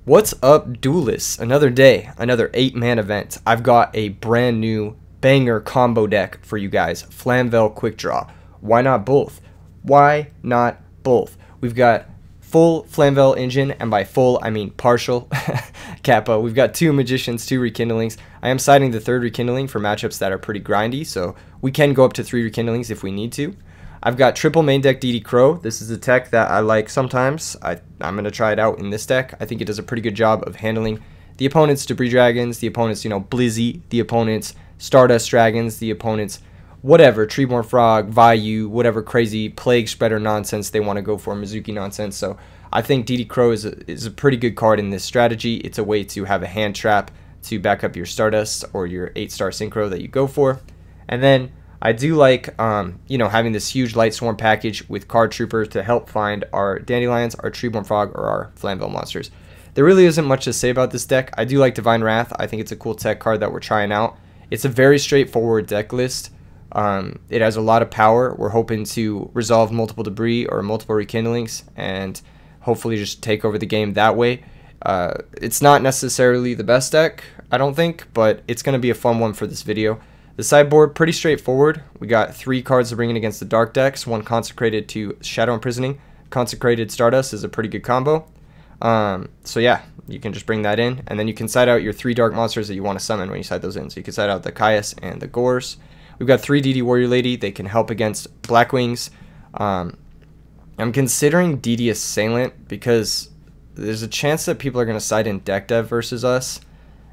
What's up, duelists? Another day, another 8-man event. I've got a brand new banger combo deck for you guys. Flamvell Quick Draw. Why not both? Why not both? We've got full Flamvell engine, and by full I mean partial Kappa. We've got 2 Magicians, 2 Rekindlings. I am siding the 3rd Rekindling for matchups that are pretty grindy, so we can go up to 3 Rekindlings if we need to. I've got triple main deck DD Crow. This is a tech that I like sometimes. I'm going to try it out in this deck. I think it does a pretty good job of handling the opponent's Debris Dragons, the opponent's, Blizzy, the opponent's Stardust Dragons, the opponent's whatever, Treeborn Frog, Vayu, whatever crazy Plague Spreader nonsense they want to go for, Mizuki nonsense. So I think DD Crow is a pretty good card in this strategy. It's a way to have a hand trap to back up your Stardust or your 8-star Synchro that you go for. And then I do like, having this huge Light Swarm package with Card Trooper to help find our Dandelions, our Treeborn Frog, or our Flamvell monsters. There really isn't much to say about this deck. I do like Divine Wrath. I think it's a cool tech card that we're trying out. It's a very straightforward deck list. It has a lot of power. We're hoping to resolve multiple debris or multiple rekindlings and hopefully just take over the game that way. It's not necessarily the best deck, I don't think, but it's going to be a fun one for this video. The sideboard, pretty straightforward. We got 3 cards to bring in against the dark decks, 1 consecrated to Shadow Imprisoning. Consecrated Stardust is a pretty good combo. So yeah, you can just bring that in, and then you can side out your 3 dark monsters that you want to summon when you side those in. So you can side out the Caius and the Gores. We've got 3 DD Warrior Lady. They can help against Blackwings. I'm considering DD Assailant because there's a chance that people are going to side in deck dev versus us,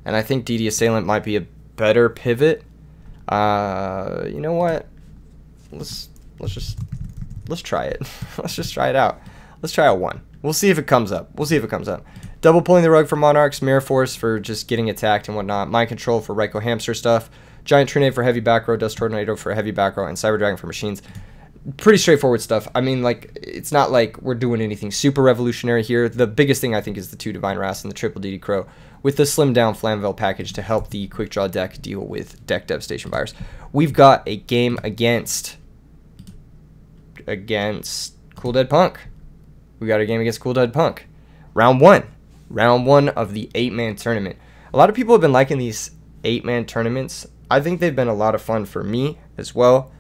and I think DD Assailant might be a better pivot. You know what? Let's try it. Let's just try it out. Let's try out 1. We'll see if it comes up. Double Pulling the Rug for Monarchs, Mirror Force for just getting attacked and whatnot, Mind Control for Raikou Hamster stuff, Giant Trinade for heavy back row, Dust Tornado for heavy back row, and Cyber Dragon for machines. Pretty straightforward stuff. I mean, it's not like we're doing anything super revolutionary here. The biggest thing I think is the 2 Divine Wraths and the triple DD Crow with the slimmed down Flamvell package to help the quick draw deck deal with deck devastation virus. We've got a game against Cool Dead Punk. We got a game against Cool Dead Punk. Round 1 of the 8-man tournament. A lot of people have been liking these 8-man tournaments. I think they've been a lot of fun for me as well.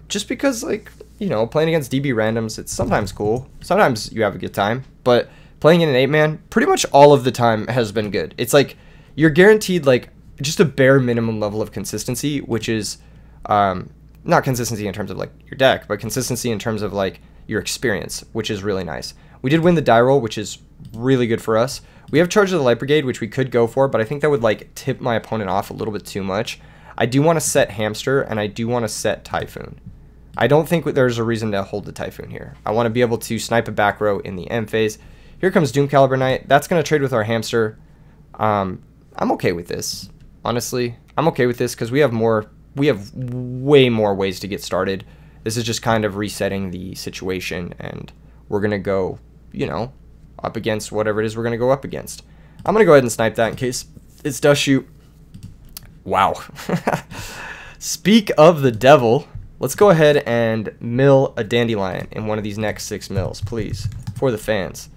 Just because, playing against DB randoms, it's sometimes cool. Sometimes you have a good time. But playing in an 8-man, pretty much all of the time has been good. It's like you're guaranteed, just a bare minimum level of consistency, which is not consistency in terms of, your deck, but consistency in terms of, your experience, which is really nice. We did win the die roll, which is really good for us. We have Charge of the Light Brigade, which we could go for, but I think that would, tip my opponent off a little bit too much. I do want to set Hamster, and I do want to set Typhoon. I don't think there's a reason to hold the Typhoon here. I want to be able to snipe a back row in the end phase. Here comes Doom Caliber Knight. That's going to trade with our Hamster. I'm okay with this. Honestly, I'm okay with this because we have way more ways to get started. This is just kind of resetting the situation, and we're going to go, up against whatever it is we're going to go up against. I'm going to go ahead and snipe that in case it does shoot. Wow. Speak of the devil, let's go ahead and mill a Dandelion in one of these next 6 mills, please, for the fans.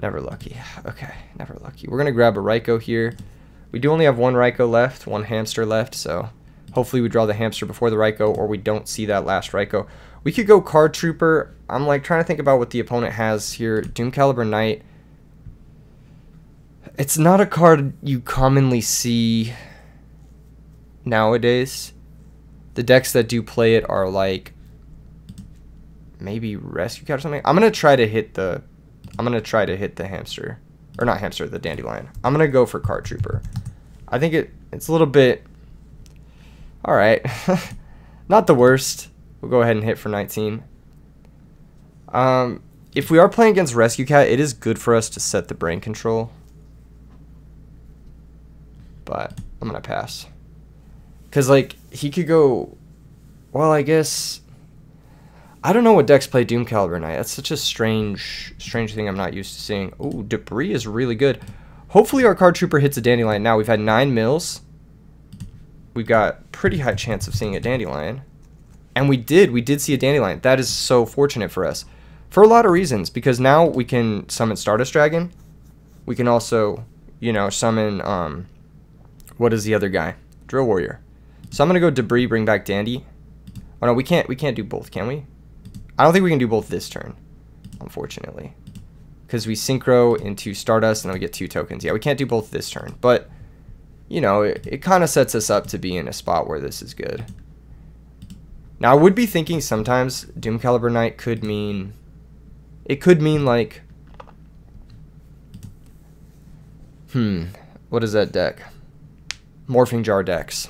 Never lucky. Okay, never lucky. We're going to grab a Raikou here. We do only have 1 Raikou left, 1 Hamster left, so hopefully we draw the Hamster before the Raikou, or we don't see that last Raikou. We could go Card Trooper. I'm trying to think about what the opponent has here. Doom Caliber Knight. It's not a card you commonly see nowadays. The decks that do play it are maybe Rescue Cat or something. I'm gonna try to hit the Hamster, or not Hamster, the Dandelion. I'm gonna go for Card Trooper. I think it's a little bit all right. Not the worst. We'll go ahead and hit for 19. If we are playing against Rescue Cat, it is good for us to set the Brain Control, but I'm gonna pass. Because, he could go... Well, I guess... I don't know what decks play Doom Caliber Knight. That's such a strange thing I'm not used to seeing. Ooh, Debris is really good. Hopefully our Card Trooper hits a Dandelion. Now, we've had 9 mills. We've got pretty high chance of seeing a Dandelion. And we did see a Dandelion. That is so fortunate for us. For a lot of reasons. Because now we can summon Stardust Dragon. We can also, you know, summon, what is the other guy? Drill Warrior. So I'm going to go Debris, bring back Dandy. Oh, no, we can't do both, can we? I don't think we can do both this turn, unfortunately. Because we synchro into Stardust and then we get 2 tokens. Yeah, we can't do both this turn. But, you know, it kind of sets us up to be in a spot where this is good. Now, I would be thinking sometimes Doom Caliber Knight could mean... It could mean, like... What is that deck? Morphing Jar decks.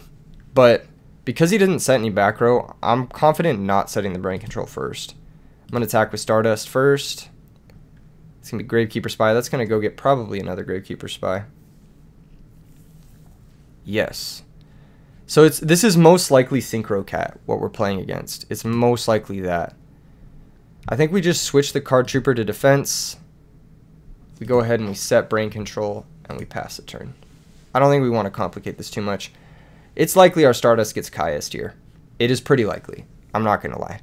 But because he didn't set any back row, I'm confident not setting the Brain Control first. I'm going to attack with Stardust first. It's going to be Gravekeeper Spy. That's going to go get probably another Gravekeeper Spy. Yes. So this is most likely Synchro Cat, what we're playing against. It's most likely that. I think we just switch the Card Trooper to defense. We go ahead and we set Brain Control, and we pass the turn. I don't think we want to complicate this too much. It's likely our Stardust gets Kai'd here. It is pretty likely. I'm not going to lie.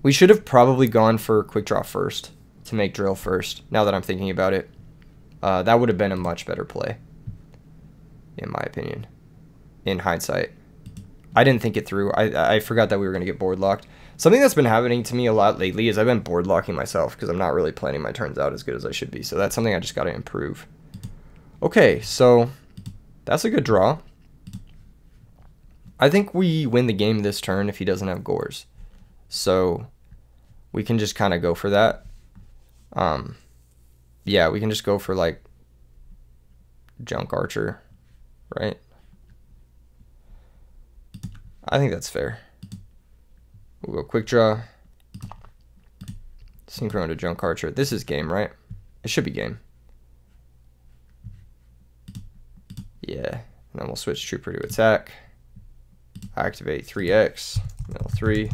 We should have probably gone for Quick Draw first to make Drill first, now that I'm thinking about it. That would have been a much better play, in my opinion, in hindsight. I didn't think it through. I forgot that we were going to get board locked. Something that's been happening to me a lot lately is I've been board locking myself because I'm not really planning my turns out as good as I should be. So that's something I just got to improve. Okay, so that's a good draw. I think we win the game this turn if he doesn't have Gores. So we can just kind of go for that. Yeah, we can just go for like Junk Archer, right? I think that's fair. We'll go Quick Draw. Synchro into Junk Archer. This is game, right? It should be game. Yeah. And then we'll switch Trooper to attack. Activate 3x. Mill 3.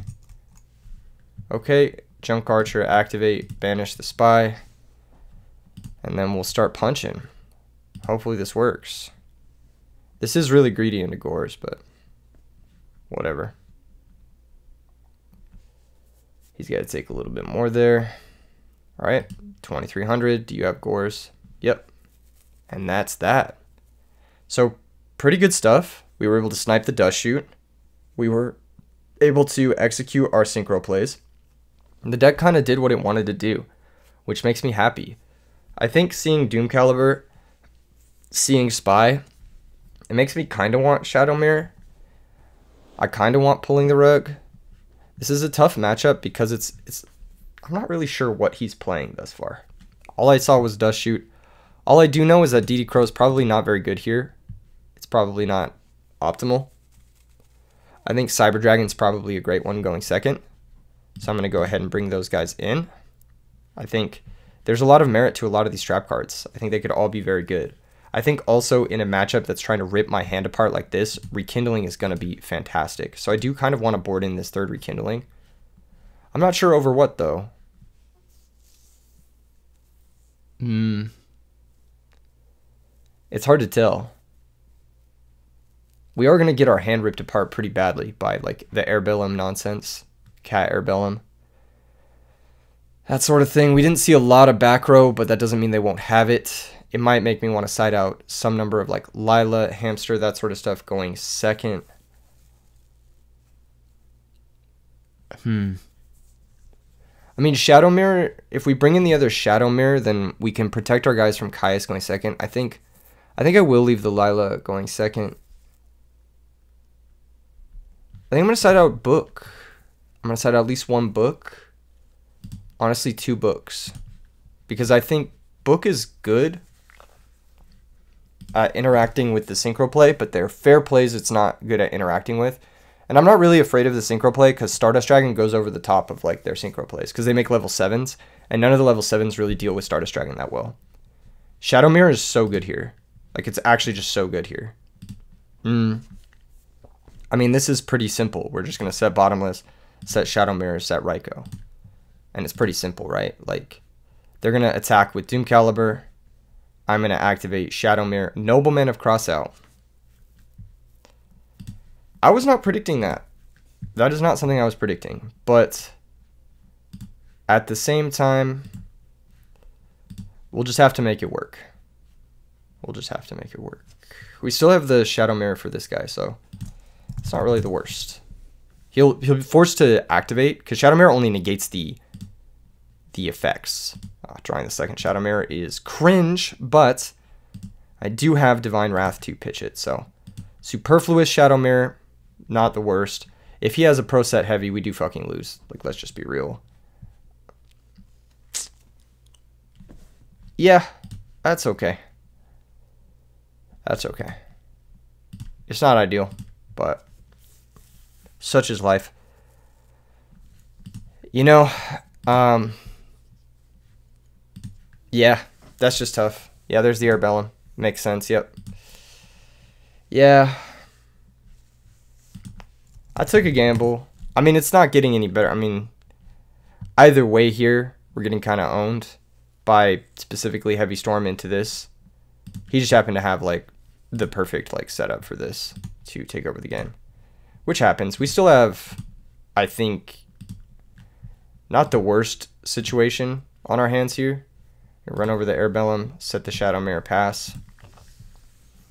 Okay. Junk Archer, activate, banish the Spy. And then we'll start punching. Hopefully this works. This is really greedy into Gores, but whatever. He's got to take a little bit more there. All right, 2,300. Do you have Gores? Yep. And that's that. So pretty good stuff. We were able to snipe the Dust Shoot. We were able to execute our synchro plays. And the deck kind of did what it wanted to do, which makes me happy. I think seeing Doom Caliber, seeing Spy, it makes me kind of want Shadow Mirror. I kind of want Pulling the Rug. This is a tough matchup because it's I'm not really sure what he's playing thus far. All I saw was Dust Shoot. All I do know is that DD Crow is probably not very good here. It's probably not optimal. I think Cyber Dragon's probably a great one going second. So I'm going to go ahead and bring those guys in. I think there's a lot of merit to a lot of these trap cards. I think they could all be very good. I think also in a matchup that's trying to rip my hand apart like this, Rekindling is going to be fantastic. So I do kind of want to board in this third Rekindling. I'm not sure over what, though. It's hard to tell. We are going to get our hand ripped apart pretty badly by like the Airbellum nonsense. Cat Airbellum. That sort of thing. We didn't see a lot of back row, but that doesn't mean they won't have it. It might make me want to side out some number of like Lila, Hamster, that sort of stuff going second. I mean, Shadow Mirror, if we bring in the other Shadow Mirror, then we can protect our guys from Caius going second. I think I will leave the Lila going second. I think I'm going to side out Book. I'm going to side out at least one Book. Honestly, 2 Books. Because I think Book is good at interacting with the synchro play, but they're fair plays it's not good at interacting with. And I'm not really afraid of the synchro play because Stardust Dragon goes over the top of like their synchro plays because they make level 7s, and none of the level 7s really deal with Stardust Dragon that well. Shadow Mirror is so good here. Like, it's actually just so good here. I mean, this is pretty simple. We're just going to set Bottomless, set Shadow Mirror, set Raikou. And it's pretty simple, right? Like, they're going to attack with Doom Caliber. I'm going to activate Shadow Mirror. Nobleman of Crossout. I was not predicting that. That is not something I was predicting. But at the same time, We'll just have to make it work. We'll just have to make it work. We still have the Shadow Mirror for this guy, so it's not really the worst. He'll be forced to activate, because Shadow Mirror only negates the effects. Drawing the second Shadow Mirror is cringe, but I do have Divine Wrath to pitch it, so superfluous Shadow Mirror, not the worst. If he has a pro set heavy, we do fucking lose. Like, let's just be real. Yeah, that's okay. That's okay. It's not ideal, but such is life. You know, yeah, that's just tough. Yeah, there's the Airbellum. Makes sense, yep. Yeah. I took a gamble. I mean, it's not getting any better. I mean, either way here, we're getting kind of owned by specifically Heavy Storm into this. He just happened to have, like, the perfect, like, setup for this to take over the game. Which happens. We still have, I think, not the worst situation on our hands here. Run over the Airbellum, set the Shadow Mirror, pass.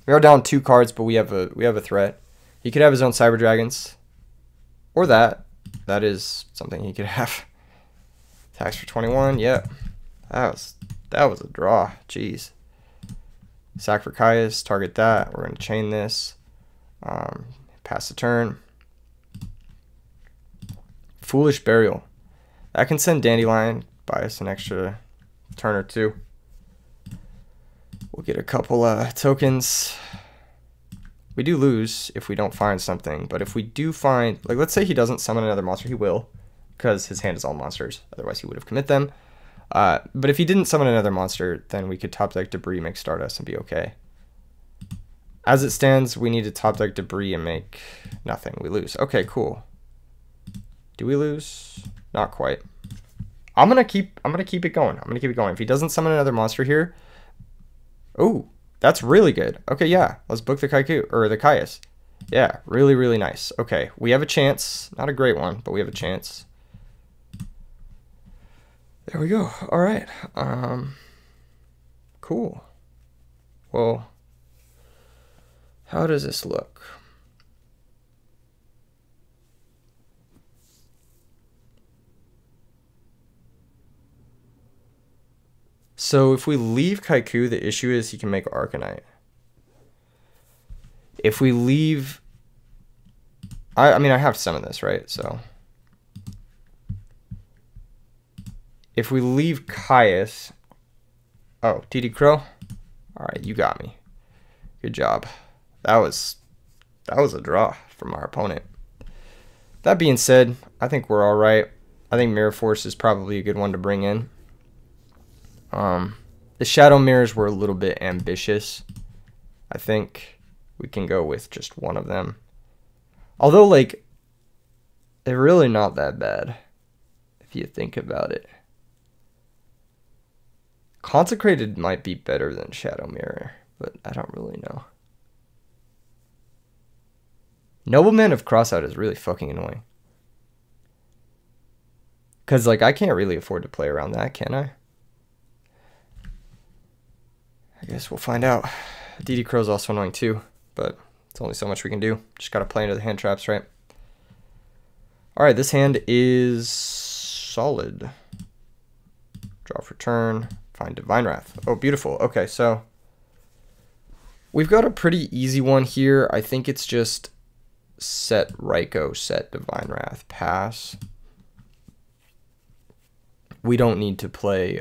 We are down 2 cards, but we have a threat. He could have his own Cyber Dragons. Or that. That is something he could have. Attacks for 21. Yep. That was a draw. Jeez. Sack for Caius. Target that. We're going to chain this. Pass the turn. Foolish Burial. That can send Dandelion. Buy us an extra turn or two. We'll get a couple tokens. We do lose if we don't find something, but if we do find, like, let's say he doesn't summon another monster, he will, because his hand is all monsters. Otherwise, he would have commit them. But if he didn't summon another monster, then we could top deck Debris, make Stardust, and be okay. As it stands, we need to top deck Debris and make nothing. We lose. Okay, cool. Do we lose? Not quite. I'm gonna keep it going. I'm gonna keep it going. If he doesn't summon another monster here, oh, that's really good. Okay, yeah, let's book the Kaiku or the Caius. Yeah, really, really nice. Okay, we have a chance. Not a great one, but we have a chance. There we go. All right. Cool. Well, how does this look? So if we leave Kaiku, the issue is he can make Arcanite. If we leave... I mean, I have to summon this, right? So... if we leave Caius... Oh, DD Crow? Alright, you got me. Good job. That was a draw from our opponent. That being said, I think we're alright. I think Mirror Force is probably a good one to bring in. The Shadow Mirrors were a little bit ambitious. I think we can go with just one of them. Although, like, they're really not that bad, if you think about it. Consecrated might be better than Shadow Mirror, but I don't really know. Nobleman of Crossout is really fucking annoying. Because, like, I can't really afford to play around that, can I? I guess we'll find out. DD Crow's also annoying too, but it's only so much we can do. Just gotta play into the hand traps, right? Alright, this hand is solid. Draw for turn. Find Divine Wrath. Oh, beautiful. Okay, so we've got a pretty easy one here. I think it's just set Raikou, set Divine Wrath, pass. We don't need to play...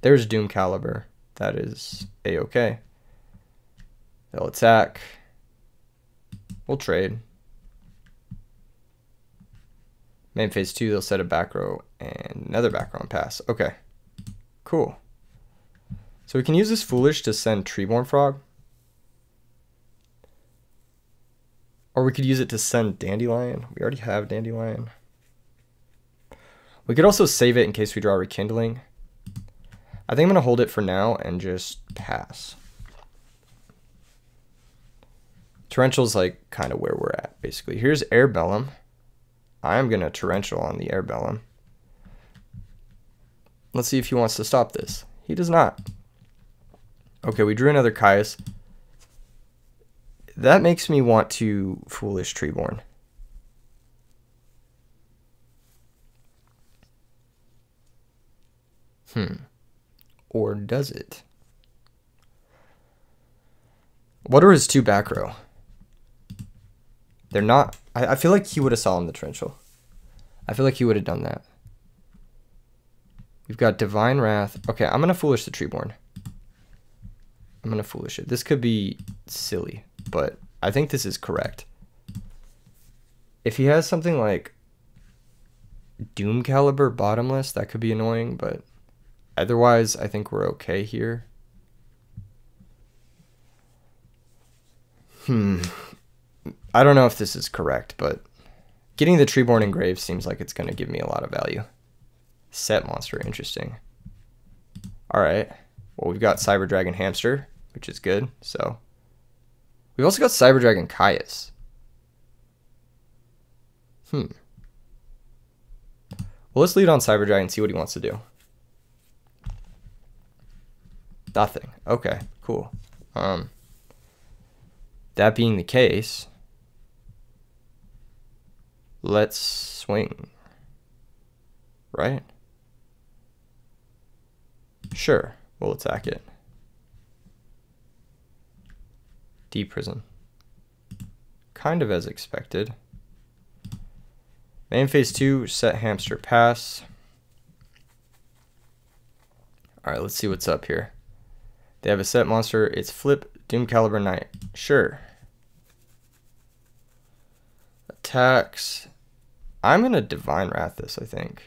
there's Doom Caliber. That is a-okay. They'll attack. We'll trade. Main phase 2, they'll set a back row and another back row and pass. Okay. Cool. So we can use this Foolish to send Treeborn Frog. Or we could use it to send Dandelion. We already have Dandelion. We could also save it in case we draw Rekindling. I think I'm going to hold it for now and just pass. Torrential's like kind of where we're at, basically. Here's Airbellum. I am going to Torrential on the Airbellum. Let's see if he wants to stop this. He does not. Okay, we drew another Caius. That makes me want to Foolish Treeborn. Or does it? What are his two back row? They're not... I feel like he would have Solemn the Torrential. I feel like he would have done that. We've got Divine Wrath. Okay, I'm going to Foolish the Treeborn. I'm going to Foolish it. This could be silly, but I think this is correct. If he has something like Doom Caliber Bottomless, that could be annoying, but otherwise, I think we're okay here. I don't know if this is correct, but getting the Treeborn engraved seems like it's going to give me a lot of value. Set monster, interesting. Alright, well, we've got Cyber Dragon Hamster, which is good, so. We've also got Cyber Dragon Caius. Well, let's lead on Cyber Dragon and see what he wants to do. Nothing. Okay, cool. That being the case, let's swing. Right? Sure, we'll attack it. Deep Prison. Kind of as expected. Main phase 2, set Hamster pass. Alright, let's see what's up here. They have a set monster. It's Flip Doom Caliber Knight. Sure. Attacks. I'm going to Divine Wrath this, I think.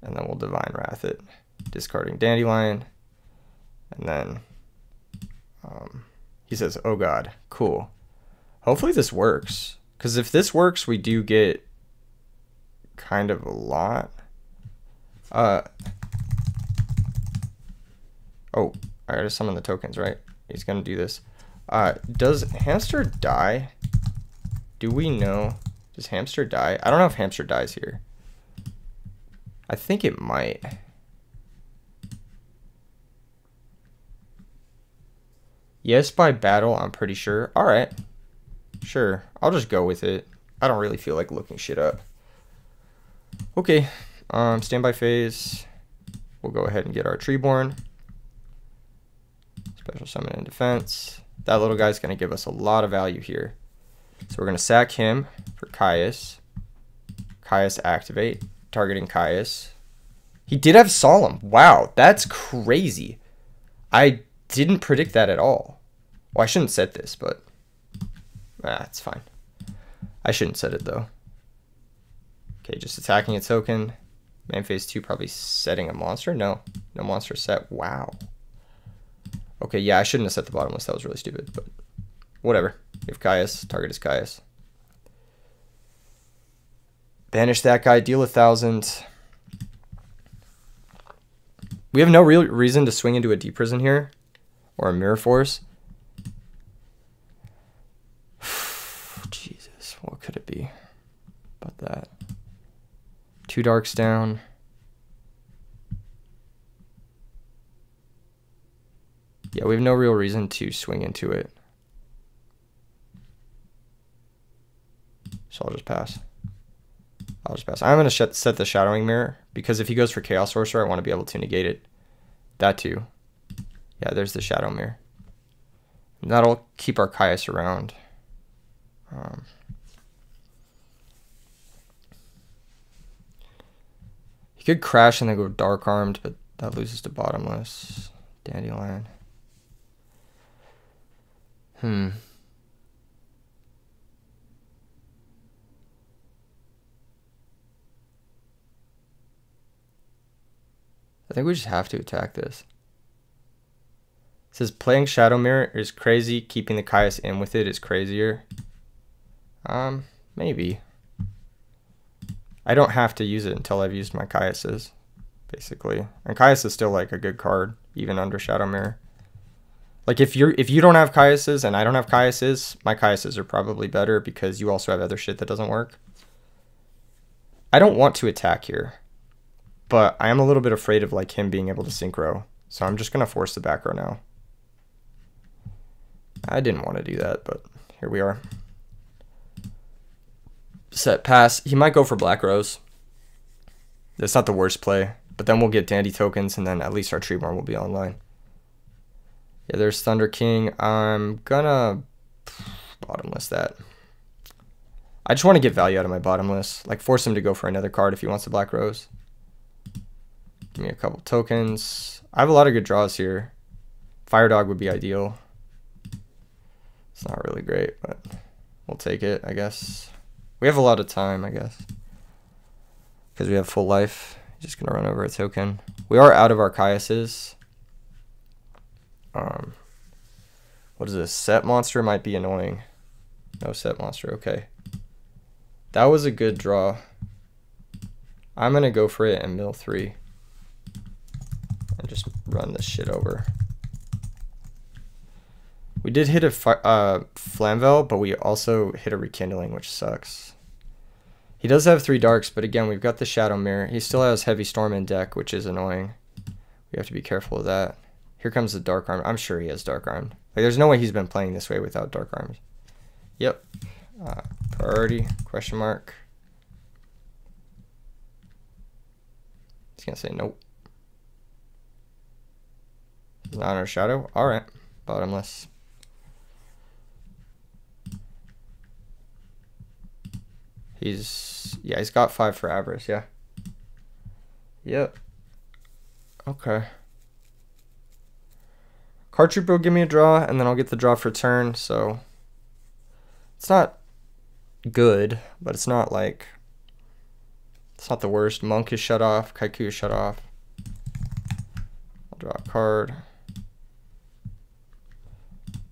And then we'll Divine Wrath it. Discarding Dandelion. And then he says, oh god, cool. Hopefully this works. Because if this works, we do get kind of a lot. Oh, I gotta summon the tokens, right? He's gonna do this. Does Hamster die? Do we know? Does Hamster die? I don't know if Hamster dies here. I think it might. Yes, by battle, I'm pretty sure. Alright. Sure. I'll just go with it. I don't really feel like looking shit up. Okay. Standby phase. We'll go ahead and get our Treeborn. Special summon and defense. That little guy's going to give us a lot of value here. So we're going to sack him for Caius. Caius activate. Targeting Caius. He did have Solemn. Wow, that's crazy. I didn't predict that at all. Well, I shouldn't set this, but it's fine. I shouldn't set it though. Okay, just attacking a token. Main phase 2 probably setting a monster. No monster set. Wow. Okay, yeah, I shouldn't have set the bottomless. That was really stupid, but whatever. We have Caius. Target is Caius. Banish that guy. Deal 1,000. We have no real reason to swing into a Deep Prison here. Or a Mirror Force. Jesus, what could it be about that? 2 darks down. Yeah, we have no real reason to swing into it. So I'll just pass. I'm going to set the Shadowing Mirror, because if he goes for Chaos Sorcerer, I want to be able to negate it. That too. Yeah, there's the Shadow Mirror. And that'll keep our Caius around. He could crash and then go Dark Armed, but that loses to Bottomless. Dandelion. I think we just have to attack this. It says playing Shadow Mirror is crazy. Keeping the Caius in with it is crazier. Maybe. I don't have to use it until I've used my Caiuses, basically. And Caius is still like a good card, even under Shadow Mirror. Like if you don't have Caiuses and I don't have Caiuses, my Caiuses are probably better because you also have other shit that doesn't work. I don't want to attack here, but I am a little bit afraid of like him being able to synchro. So I'm just going to force the back row now. I didn't want to do that, but here we are. Set pass. He might go for black rows. That's not the worst play, but then we'll get dandy tokens, and then at least our Treeborn will be online. Yeah, there's Thunder King. I'm gonna bottomless that. I just want to get value out of my bottomless. Like, force him to go for another card if he wants the black rose. Give me a couple tokens. I have a lot of good draws here. Fire Dog would be ideal. It's not really great, but we'll take it, I guess. We have a lot of time, I guess, because we have full life. Just gonna run over a token. We are out of our Caiuses. What is this? Set monster might be annoying. No set monster. Okay, that was a good draw. I'm gonna go for it and mill 3 and just run this shit over. We did hit a Flamvell, but we also hit a Rekindling, which sucks. He does have 3 darks, but again, we've got the Shadow Mirror. He still has Heavy Storm in deck, which is annoying. We have to be careful of that. Here comes the Dark Arm. I'm sure he has Dark Arm. Like, there's no way he's been playing this way without Dark Arms. Yep. Priority, question mark. He's going to say nope. He's not our Shadow. All right. Bottomless. He's got 5 for Avarice, yeah. Yep. Okay. Card Trooper will give me a draw, and then I'll get the draw for turn, so it's not good, but it's not like, it's not the worst. Monk is shut off, Kaiku is shut off. I'll draw a card.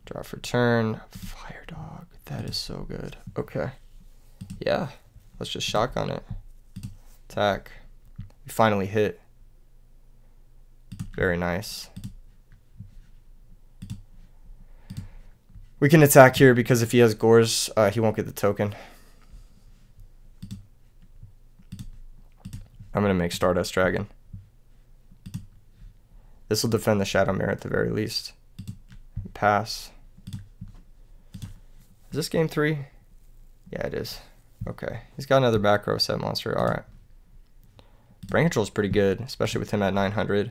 Draw for turn. Fire Dog, that is so good. Okay. Yeah, let's just shotgun it. Attack. We finally hit. Very nice. We can attack here because if he has Gores, he won't get the token. I'm going to make Stardust Dragon. This will defend the Shadow Mirror at the very least. Pass. Is this game 3? Yeah, it is. Okay, he's got another back row set monster. All right. Brain Control is pretty good, especially with him at 900.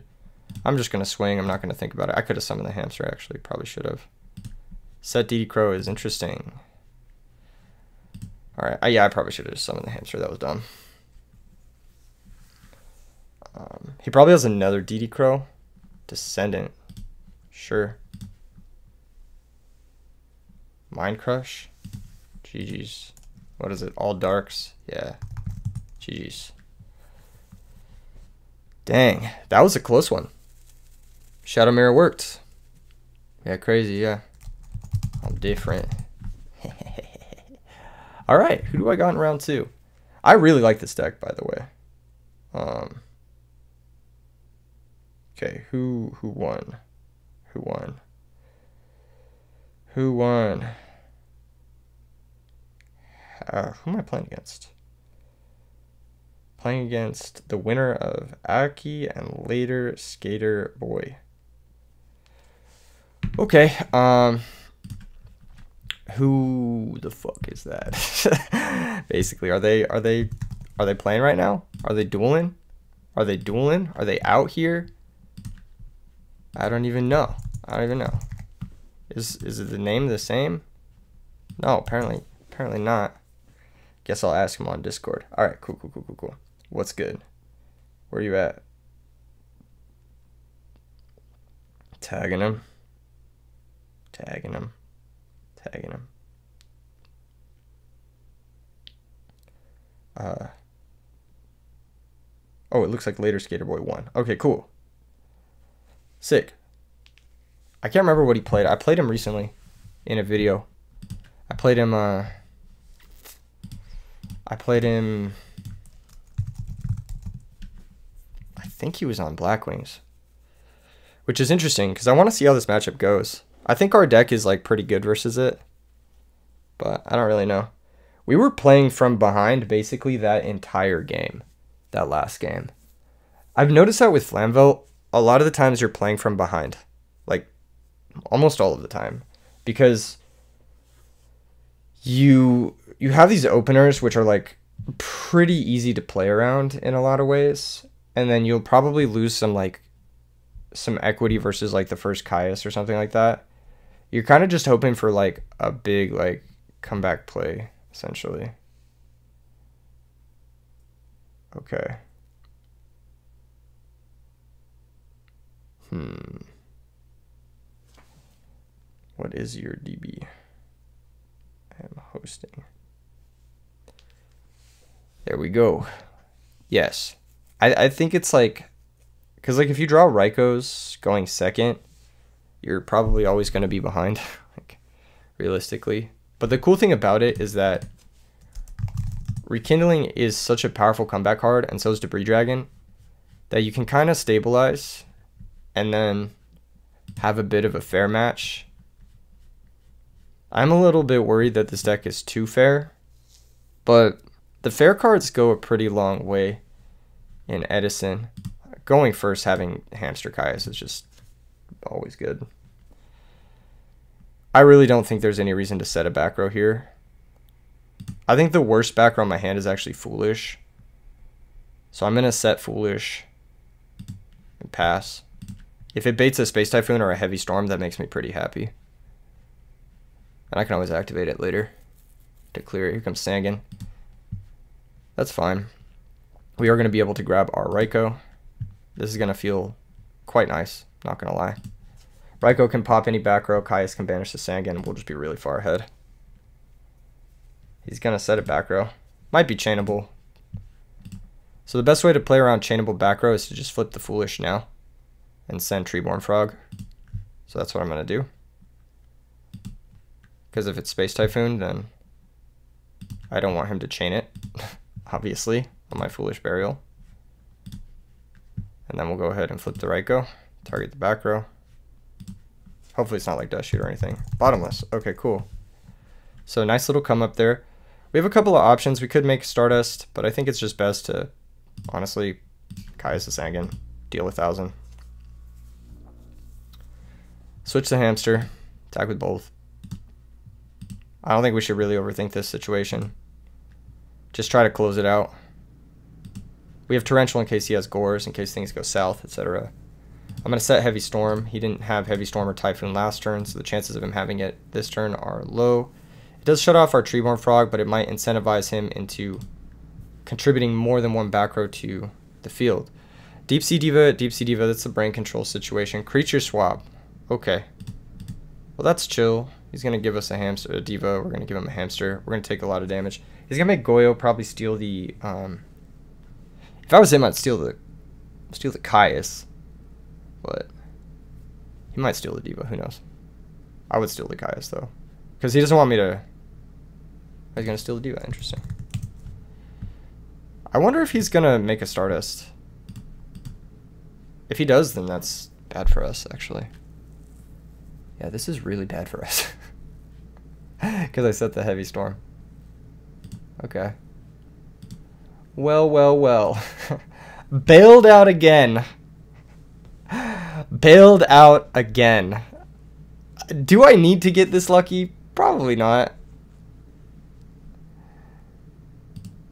I'm just going to swing. I'm not going to think about it. I could have summoned the hamster, actually. Probably should have. Set DD Crow is interesting. All right. Yeah, I probably should have just summoned the hamster. That was dumb. He probably has another DD Crow. Descendant. Sure. Mind Crush. GG's. What is it? All darks? Yeah. GG's. Dang. That was a close one. Shadow Mirror worked. Yeah, crazy, yeah. I'm different. Alright, who do I got in round 2? I really like this deck, by the way. Okay, who won? Who won? Who won? Who am I playing against? Playing against the winner of Aki and later Skater Boy. Okay, who the fuck is that? Basically, are they playing right now? Are they dueling? Are they dueling? Are they out here? I don't even know. I don't even know. Is it the name the same? No, apparently not. Guess I'll ask him on Discord. All right, cool. What's good? Where you at? Tagging him. Oh, it looks like later Skater Boy won. Okay, cool. Sick. I can't remember what he played. I played him recently in a video. I played him I think he was on Black Wings, which is interesting because I want to see how this matchup goes. I think our deck is like pretty good versus it, but I don't really know. We were playing from behind basically that entire game, that last game. I've noticed that with Flamvell, a lot of the times you're playing from behind, like almost all of the time, because you have these openers which are like pretty easy to play around in a lot of ways, and then you'll probably lose some equity versus like the first Caius or something like that. You're kind of just hoping for like a big like comeback play essentially. Okay. What is your DB? I am hosting. There we go. Yes. I think it's like, because like if you draw Raico's going second, you're probably always going to be behind, like realistically. But the cool thing about it is that Rekindling is such a powerful comeback card, and so is Debris Dragon, that you can kind of stabilize and then have a bit of a fair match. I'm a little bit worried that this deck is too fair, but the fair cards go a pretty long way in Edison. Going first, having Hamster Caius is just always good. I really don't think there's any reason to set a back row here. I think the worst back row in my hand is actually Foolish. So I'm going to set Foolish and pass. If it baits a Space Typhoon or a Heavy Storm, that makes me pretty happy. And I can always activate it later to clear it. Here comes Sangan. That's fine. We are going to be able to grab our Raikou. This is going to feel quite nice, not going to lie. Raikou can pop any back row, Caius can banish the Sangan, and we'll just be really far ahead. He's going to set a back row. Might be chainable. So the best way to play around chainable back row is to just flip the Foolish now and send Treeborn Frog. So that's what I'm going to do. Because if it's Space Typhoon, then I don't want him to chain it, obviously, on my Foolish Burial. And then we'll go ahead and flip the Raikou, target the back row. Hopefully it's not like Dust Shoot or anything. Bottomless. Okay, cool. So nice little come up there. We have a couple of options. We could make Stardust, but I think it's just best to, honestly, Caius the Sangan, deal 1,000. Switch the Hamster, attack with both. I don't think we should really overthink this situation. Just try to close it out. We have Torrential in case he has Gores, in case things go south, etc. I'm going to set Heavy Storm. He didn't have Heavy Storm or Typhoon last turn, so the chances of him having it this turn are low. It does shut off our Treeborn Frog, but it might incentivize him into contributing more than one back row to the field. Deep Sea Diva, that's the brain control situation. Creature Swap. Okay. Well, that's chill. He's going to give us a hamster, a Diva. We're going to give him a Hamster. We're going to take a lot of damage. He's going to make Goyo probably steal the... if I was him, I'd steal the Caius. But he might steal the Diva. Who knows? I would steal the Caius, though. Because he doesn't want me to... He's going to steal the Diva. Interesting. I wonder if he's going to make a Stardust. If he does, then that's bad for us, actually. Yeah, this is really bad for us. Because I set the Heavy Storm. Okay. Well, well, well. Bailed out again. Bailed out again. Do I need to get this lucky? Probably not.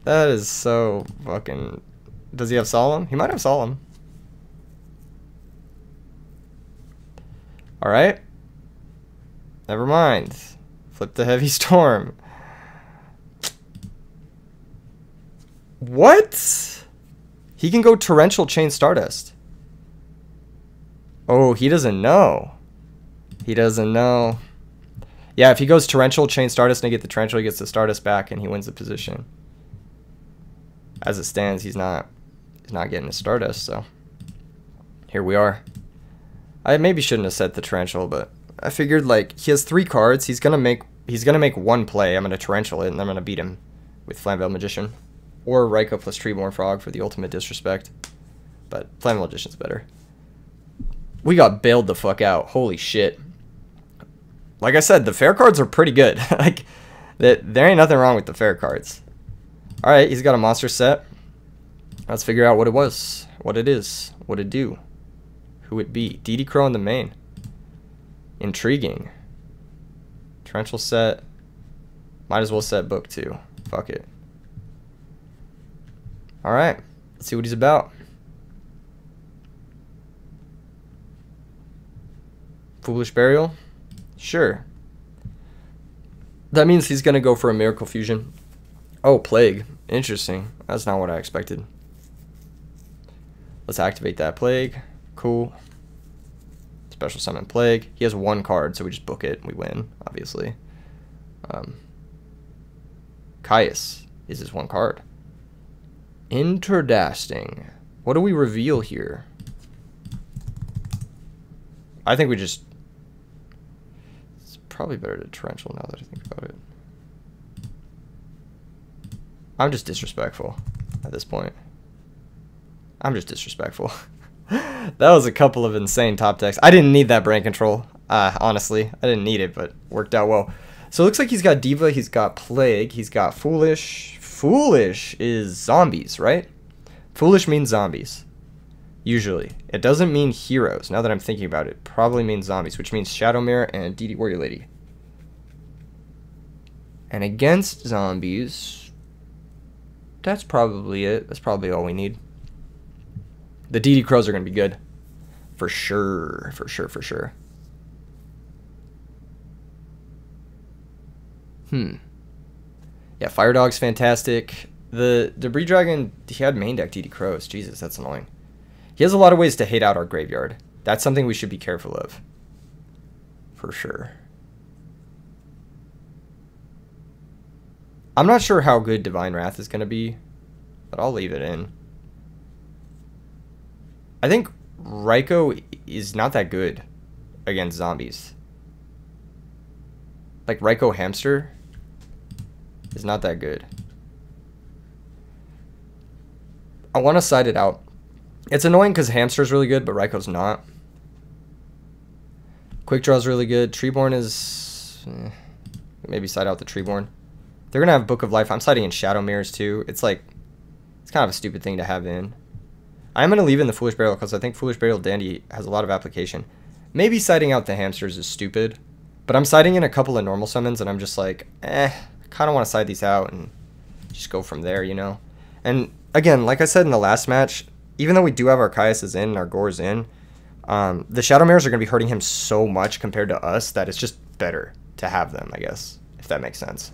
That is so fucking... Does he have Solemn? He might have Solemn. Alright. Never mind. Flip the Heavy Storm. What? He can go Torrential Chain Stardust. Oh, he doesn't know. He doesn't know. Yeah, if he goes Torrential Chain Stardust and get the Torrential, he gets the Stardust back and he wins the position. As it stands, he's not getting a Stardust, so here we are. I maybe shouldn't have set the Torrential, but I figured like he has 3 cards. He's gonna make one play. I'm gonna Torrential it and I'm gonna beat him with Flamvell Magician. Or Raikou plus Treeborn Frog for the ultimate disrespect. But Flamvell Magician's better. We got bailed the fuck out. Holy shit. Like I said, the fair cards are pretty good. Like, There ain't nothing wrong with the fair cards. Alright, he's got a monster set. Let's figure out what it was. What it is. What it do. Who it be. DD Crow in the main. Intriguing. Torrential set. Might as well set book too. Fuck it. Alright. Let's see what he's about. Foolish Burial? Sure. That means he's going to go for a Miracle Fusion. Oh, Plague. Interesting. That's not what I expected. Let's activate that Plague. Cool. Special Summon Plague. He has one card, so we just book it. We win, obviously. Caius is his one card. Interdasting. What do we reveal here? I think we just... It's probably better to Torrential now that I think about it. I'm just disrespectful at this point. I'm just disrespectful. That was a couple of insane top decks. I didn't need that brain control, honestly. I didn't need it, but worked out well. So it looks like he's got Diva, he's got Plague, he's got Foolish. Foolish is zombies, right? Foolish means zombies. Usually. It doesn't mean heroes. Now that I'm thinking about it, probably means zombies, which means Shadow Mirror and DD Warrior Lady. And against zombies, that's probably it. That's probably all we need. The DD Crows are going to be good. For sure. For sure, for sure. Yeah, Fire Dog's fantastic. The Debris Dragon, he had main deck DD Crows. Jesus, that's annoying. He has a lot of ways to hate out our graveyard. That's something we should be careful of. For sure. I'm not sure how good Divine Wrath is going to be, but I'll leave it in. I think Raikou is not that good against zombies. Like Raikou Hamster is not that good. I want to side it out. It's annoying because Hamster's really good, but Raikou's not. Quick Draw's really good. Treeborn is... maybe side out the Treeborn. They're going to have Book of Life. I'm siding in Shadow Mirrors too. It's like... it's kind of a stupid thing to have in. I'm going to leave in the Foolish Burial because I think Foolish Burial Dandy has a lot of application. Maybe siding out the Hamsters is stupid. But I'm siding in a couple of normal summons and I'm just like, I kind of want to side these out and just go from there, you know? And again, like I said in the last match, even though we do have our Caiuses in and our Gores in, the Shadow Mirrors are going to be hurting him so much compared to us that it's just better to have them, I guess, if that makes sense.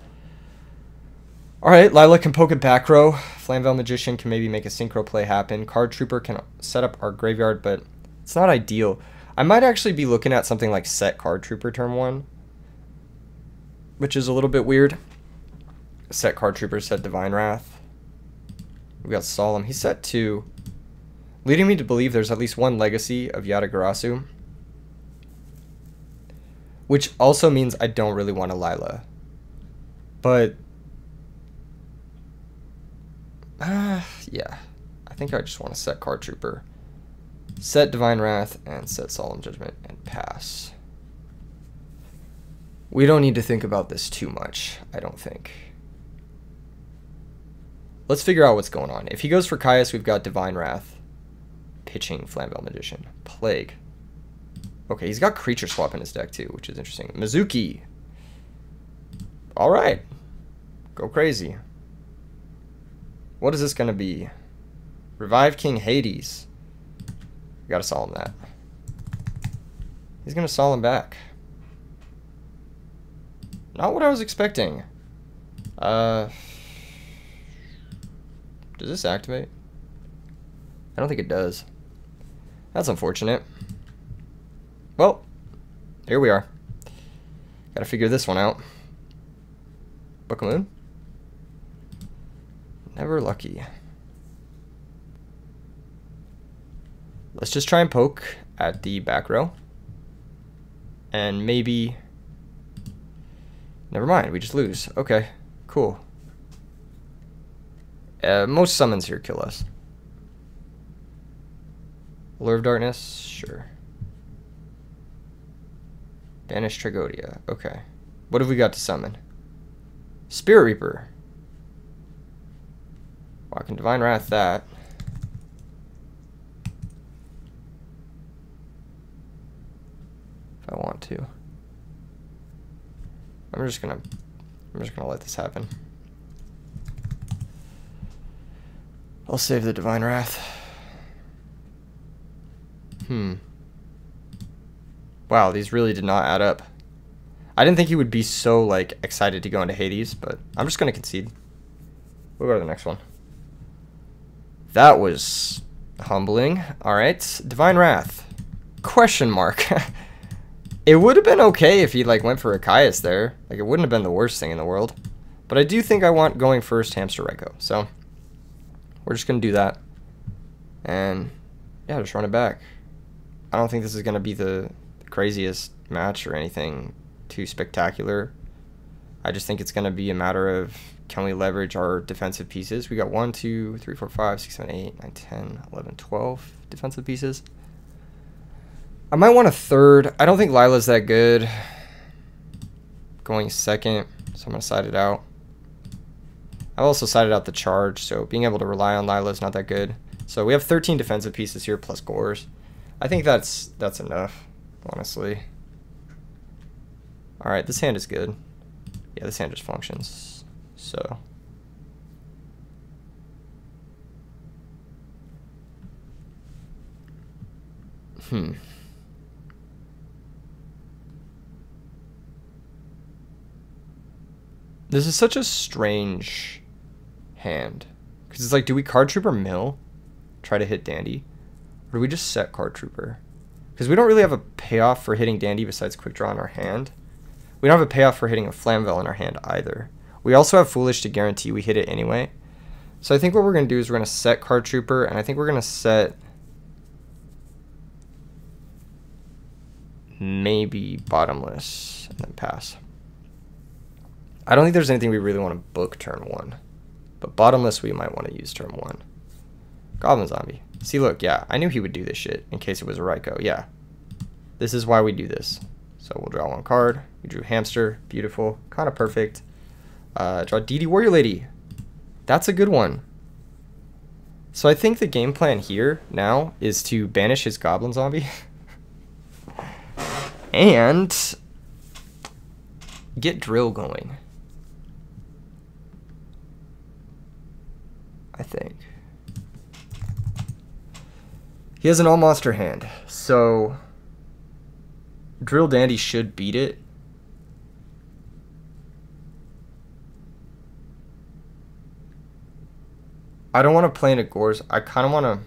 Alright, Lila can poke a back row. Flamvell Magician can maybe make a synchro play happen. Card Trooper can set up our graveyard, but it's not ideal. I might actually be looking at something like set Card Trooper turn 1, which is a little bit weird. Set Card Trooper, set Divine Wrath. We got Solemn. He's set 2, leading me to believe there's at least one Legacy of Yatagarasu, which also means I don't really want a Lila. But yeah, I think I just want to set Card Trooper, set Divine Wrath, and set Solemn Judgment, and pass. We don't need to think about this too much, I don't think. Let's figure out what's going on. If he goes for Caius, we've got Divine Wrath, pitching Flamvell Magician, Plague. Okay, he's got Creature Swap in his deck too, which is interesting. Mizuki. Alright, go crazy. What is this going to be? Revive King Hades. We got to Solemn that. He's going to Solemn back. Not what I was expecting. Does this activate? I don't think it does. That's unfortunate. Well, here we are. Got to figure this one out. Book of Moon? Never lucky. Let's just try and poke at the back row. And maybe... never mind, we just lose. Okay, cool. Most summons here kill us. Lure of Darkness? Sure. Banish Tragodia. Okay. What have we got to summon? Spirit Reaper. Well, I can Divine Wrath that. If I want to. I'm just gonna let this happen. I'll save the Divine Wrath. Wow, these really did not add up. I didn't think he would be so like excited to go into Hades, but I'm just gonna concede. We'll go to the next one. That was humbling. All right, Divine Wrath. Question mark. It would have been okay if he like went for a Caius there. Like it wouldn't have been the worst thing in the world. But I do think I want going first Hamster Reiko. So we're just gonna do that. And yeah, just run it back. I don't think this is gonna be the craziest match or anything too spectacular. I just think it's gonna be a matter of can we leverage our defensive pieces. We got 1, 2, 3, 4, 5, 6, 7, 8, 9, 10, 11, 12 defensive pieces. I might want a third. I don't think Lila's that good. Going second, so I'm going to side it out. I've also sided out the charge, so being able to rely on Lila is not that good. So we have 13 defensive pieces here plus Gores. I think that's enough, honestly. Alright, this hand is good. Yeah, this hand just functions. So. This is such a strange hand. Because it's like, do we Card Trooper Mill? Try to hit Dandy? Or do we just set Card Trooper? Because we don't really have a payoff for hitting Dandy besides Quick Draw in our hand. We don't have a payoff for hitting a Flamvell in our hand either. We also have Foolish to guarantee we hit it anyway. So I think what we're going to do is we're going to set Card Trooper, and I think we're going to set maybe Bottomless and then pass. I don't think there's anything we really want to book turn 1. But Bottomless we might want to use turn 1. Goblin Zombie. See, look, yeah, I knew he would do this shit in case it was a Raikou. Yeah. This is why we do this. So we'll draw 1 card. We drew Hamster. Beautiful. Kind of perfect. Draw DD Warrior Lady. That's a good one. So I think the game plan here now is to banish his Goblin Zombie. And get Drill going. I think. He has an all-monster hand, so Drill Dandy should beat it. I don't want to play into Gores. I kind of want to...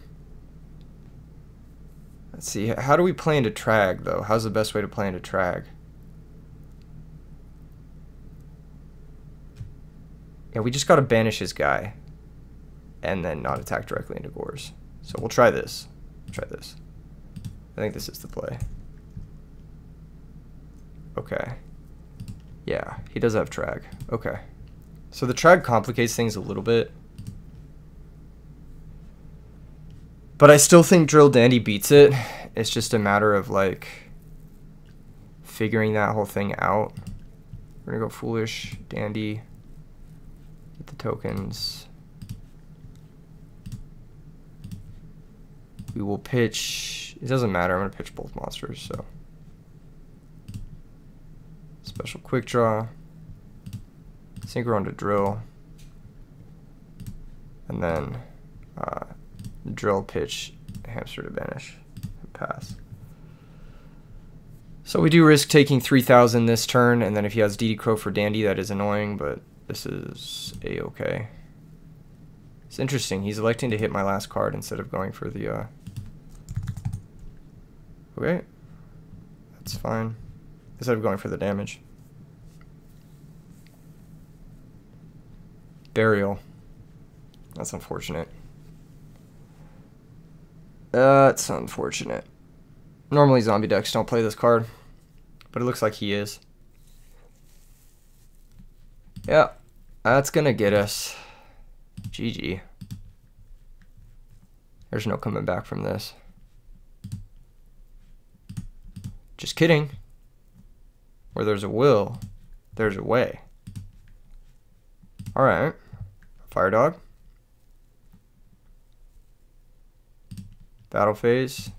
Let's see, how do we play into Trag, though? How's the best way to play into Trag? Yeah, we just got to banish his guy. And then not attack directly into Gores. So we'll try this. Try this. I think this is the play. Okay. Yeah, he does have Trag. Okay. So the Trag complicates things a little bit. But I still think Drill Dandy beats it. It's just a matter of, like, figuring that whole thing out. We're going to go Foolish, Dandy, get the tokens. We will pitch... It doesn't matter. I'm going to pitch both monsters, so... Special Quick Draw. Synchro onto Drill. And then... Drill, pitch, Hamster to banish, and pass. So we do risk taking 3,000 this turn, and then if he has DD Crow for Dandy, that is annoying, but this is a-okay. It's interesting, he's electing to hit my last card instead of going for the, Okay, that's fine. Instead of going for the damage. Burial. That's unfortunate. That's unfortunate. Normally zombie decks don't play this card, but it looks like he is. Yeah, that's gonna get us. GG. There's no coming back from this. Just kidding. Where there's a will, there's a way. Alright. Fire Dog. Battle Phase.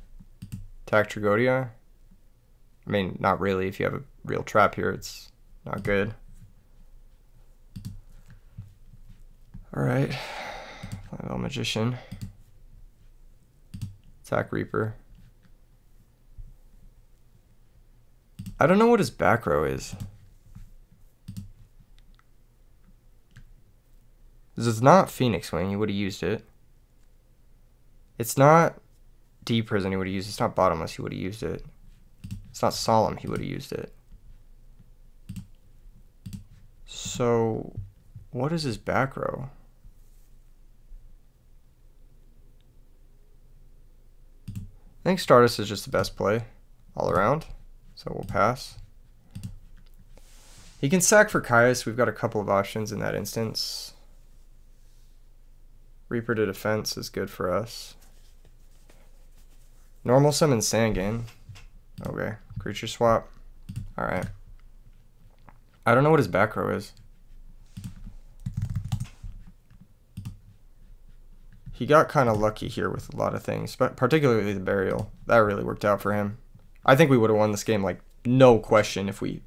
Attack Tragodia. I mean, not really. If you have a real trap here, it's not good. Alright. Flamvell Magician. Attack Reaper. I don't know what his back row is. This is not Phoenix Wing, he would have used it. It's not Deep Prison, he would have used it. It's not Bottomless, he would have used it. It's not Solemn, he would have used it. So, what is his back row? I think Stardust is just the best play all around, so we'll pass. He can sack for Caius. We've got a couple of options in that instance. Reaper to defense is good for us. Normal summon Sangan. Okay, creature swap. Alright. I don't know what his back row is. He got kind of lucky here with a lot of things, but particularly the burial. That really worked out for him. I think we would have won this game like no question if we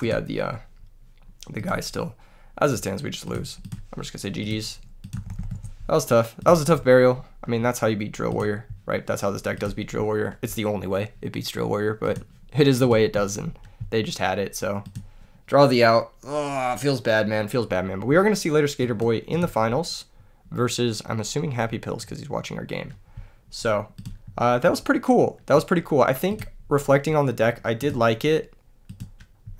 had the guy still. As it stands, we just lose. I'm just gonna say GG's. That was tough. That was a tough burial. I mean, that's how you beat Drill Warrior, right? That's how this deck does beat Drill Warrior. It's the only way it beats Drill Warrior, but it is the way it does, and they just had it, so. Draw the out. Oh, feels bad, man. Feels bad, man. But we are going to see later Skater Boy in the finals versus, I'm assuming, Happy Pills because he's watching our game. So, that was pretty cool. That was pretty cool. I think, reflecting on the deck, I did like it.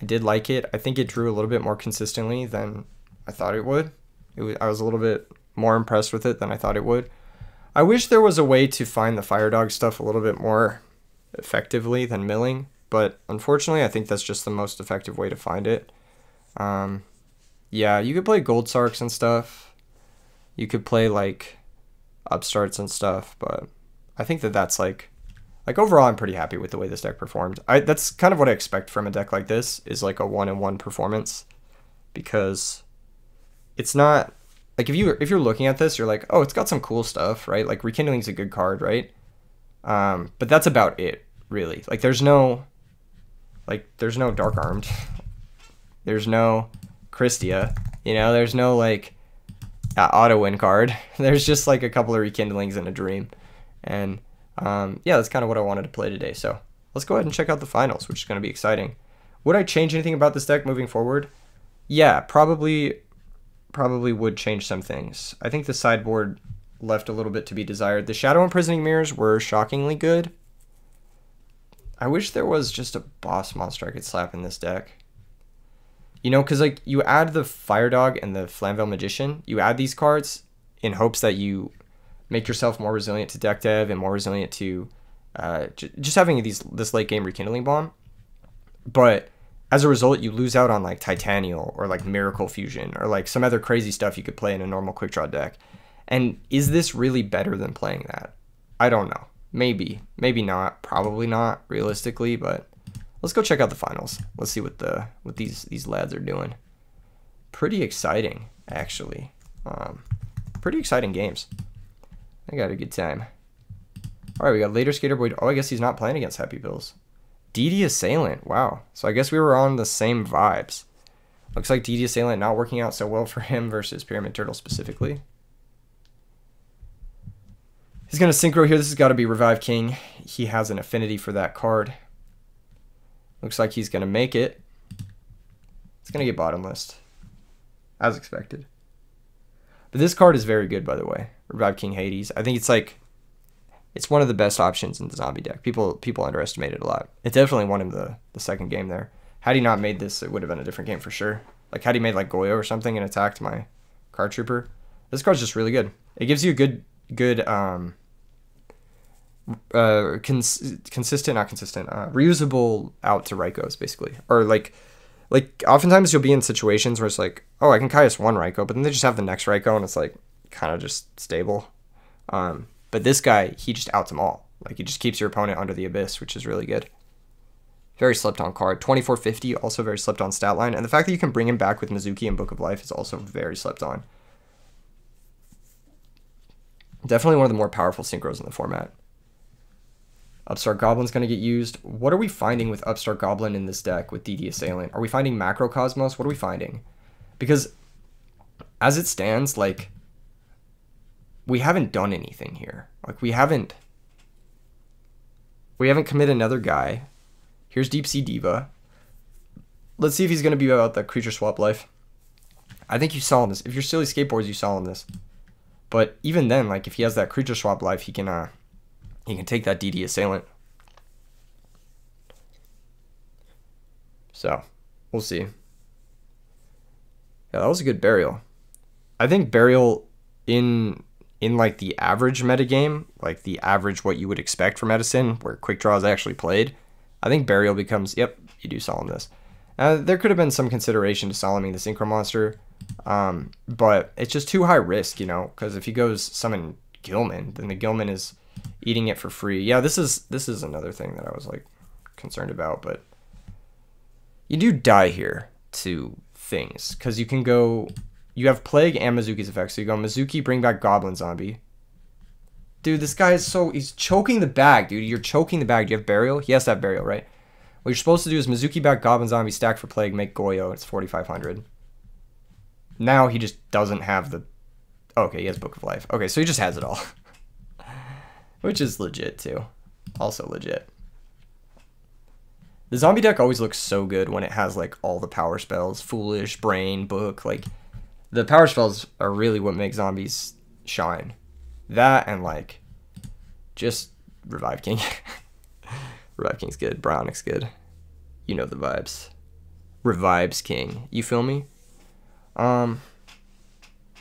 I think it drew a little bit more consistently than I thought it would. I was a little bit more impressed with it than I thought it would. I wish there was a way to find the Fire Dog stuff a little bit more effectively than milling, but unfortunately I think that's just the most effective way to find it. Yeah, you could play Gold Sarks and stuff. You could play like Upstarts and stuff, but I think that's like overall I'm pretty happy with the way this deck performed. That's kind of what I expect from a deck like this, is like a 1-in-1 performance, because it's not like if you're looking at this, you're like, oh, it's got some cool stuff, right? Like Rekindling's a good card, right? But that's about it, really. Like there's no Dark Armed, there's no Christia, you know, there's no like auto win card. There's just like a couple of Rekindlings and a Dream, and yeah, that's kind of what I wanted to play today. So let's go ahead and check out the finals, which is going to be exciting. Would I change anything about this deck moving forward? Yeah, probably would change some things. I think the sideboard left a little bit to be desired. The Shadow Imprisoning Mirrors were shockingly good. I wish there was just a boss monster I could slap in this deck. You know, because like you add the Fire Dog and the Flamvell Magician, you add these cards in hopes that you make yourself more resilient to deck dev and more resilient to just having this late game Rekindling Bomb. But as a result, you lose out on like Titanial or like Miracle Fusion or like some other crazy stuff you could play in a normal quick draw deck. And is this really better than playing that? I don't know. Maybe not. Probably not realistically, but let's go check out the finals. Let's see what these lads are doing. Pretty exciting, actually. Pretty exciting games. I got a good time. All right, we got later Skater Boy. Oh, I guess he's not playing against Happy Pills. DD Assailant. Wow. So I guess we were on the same vibes. Looks like DD Assailant not working out so well for him versus Pyramid Turtle specifically. He's going to Synchro here. This has got to be Revive King. He has an affinity for that card. Looks like he's going to make it. It's going to get bottomless, as expected. But this card is very good, by the way. Revive King Hades. I think it's one of the best options in the zombie deck. People underestimate it a lot. It definitely won him the second game there. Had he not made this, it would have been a different game for sure. Like had he made like Goyo or something and attacked my Card Trooper. This card's just really good. It gives you a good reusable out to Raikos, basically. Or like oftentimes you'll be in situations where it's like, oh, I can Caius one Raiko, but then they just have the next Raiko and it's like kind of just stable. But this guy, he just outs them all. Like he just keeps your opponent under the abyss, which is really good. Very slept on card. 2450, also very slept on stat line. And the fact that you can bring him back with Mizuki and Book of Life is also very slept on. Definitely one of the more powerful synchros in the format. Upstart Goblin's going to get used. What are we finding with Upstart Goblin in this deck with DD Assailant? Are we finding Macrocosmos? What are we finding? Because as it stands, like, we haven't done anything here. Like, we haven't committed another guy. Here's Deep Sea Diva. Let's see if he's going to be about the creature swap life. I think you saw him this. If you're Silly Skateboards, you saw him this. But even then, like, if he has that creature swap life, he can take that DD Assailant. So, we'll see. Yeah, that was a good Burial. I think Burial in like the average metagame, like the average what you would expect from Edison, where Quick Draw is actually played, I think Burial becomes, yep, you do Solemn this. There could have been some consideration to Solemning the Synchro Monster, but it's just too high risk, you know, because if he goes summon Gilman, then the Gilman is eating it for free. Yeah, this is another thing that I was like concerned about, but you do die here to things, because you can go, you have Plague and Mizuki's effect, so you go Mizuki, bring back Goblin Zombie. Dude, this guy is he's choking the bag, dude. You're choking the bag. Do you have Burial? He has to have Burial, right? What you're supposed to do is Mizuki back Goblin Zombie, stack for Plague, make Goyo. It's 4,500. Now he just doesn't have the... Okay, he has Book of Life. Okay, so he just has it all. Which is legit, too. Also legit. The zombie deck always looks so good when it has, like, all the power spells. Foolish, Brain, Book. Like, the power spells are really what make zombies shine. That and, like, just Revive King. Revive King's good. Brownick's good. You know the vibes. Revives King. You feel me?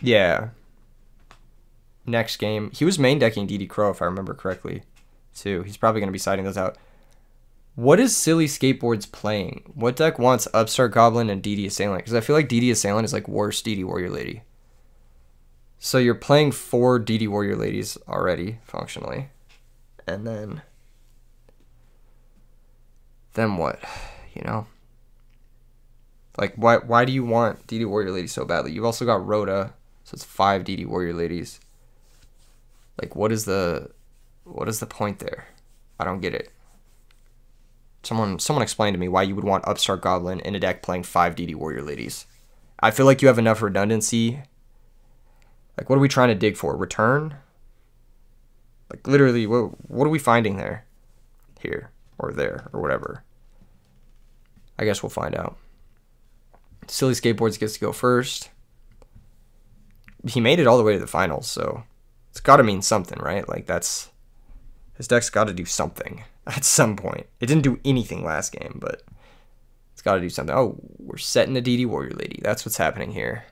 Yeah. Next game. He was main decking DD Crow, if I remember correctly, too. He's probably going to be siding those out. What is Silly Skateboards playing? What deck wants Upstart Goblin and DD Assailant? Because I feel like DD Assailant is, like, worse DD Warrior Lady. So you're playing 4 DD Warrior Ladies already, functionally. And then what? You know? Like, why do you want DD Warrior Lady so badly? You've also got Rhoda, so it's 5 DD Warrior Ladies. Like, what is the point there? I don't get it. Someone explain to me why you would want Upstart Goblin in a deck playing 5 DD Warrior Ladies. I feel like you have enough redundancy. Like, what are we trying to dig for? Return? Like, literally, what are we finding there? Here, or there, or whatever. I guess we'll find out. Silly Skateboards gets to go first. He made it all the way to the finals, so it's got to mean something, right? Like, his deck's got to do something at some point. It didn't do anything last game, but it's got to do something. Oh, we're setting a DD Warrior Lady. That's what's happening here.